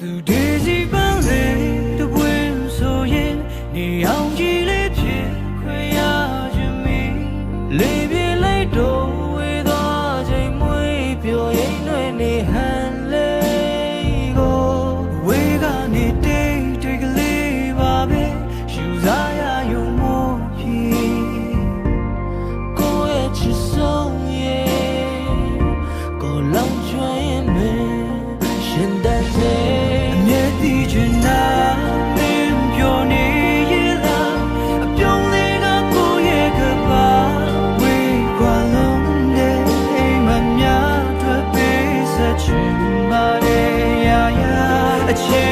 သူဒေစီပန်းလေတပွင့်ဆိုရင်နေအောင်ကြီးလေးဖြစ်ခွင့်ရခြင်းမီလေးပြလိုက်တော့ဝေသွားချိန်မွေးပြောရင်တွင်နေဟန်လေးကိုဝေကနေတိတ်တိတ်ကလေးပါပဲယူစားရယူမို့ဖြစ်ကိုယ့်ရဲ့ချစ်ဆုံးရဲ့ကိုလောင်ကျွမ်းရင်မရှင်တန်စေဒီချင်နာမင်းပြောနေရလားအပြုံးလေးကကိုရဲ့ကပါဝေးကွာလုံးတဲ့အိမ်မများထွက်ပေးစချင်ပါတယ်ရာရာအချင်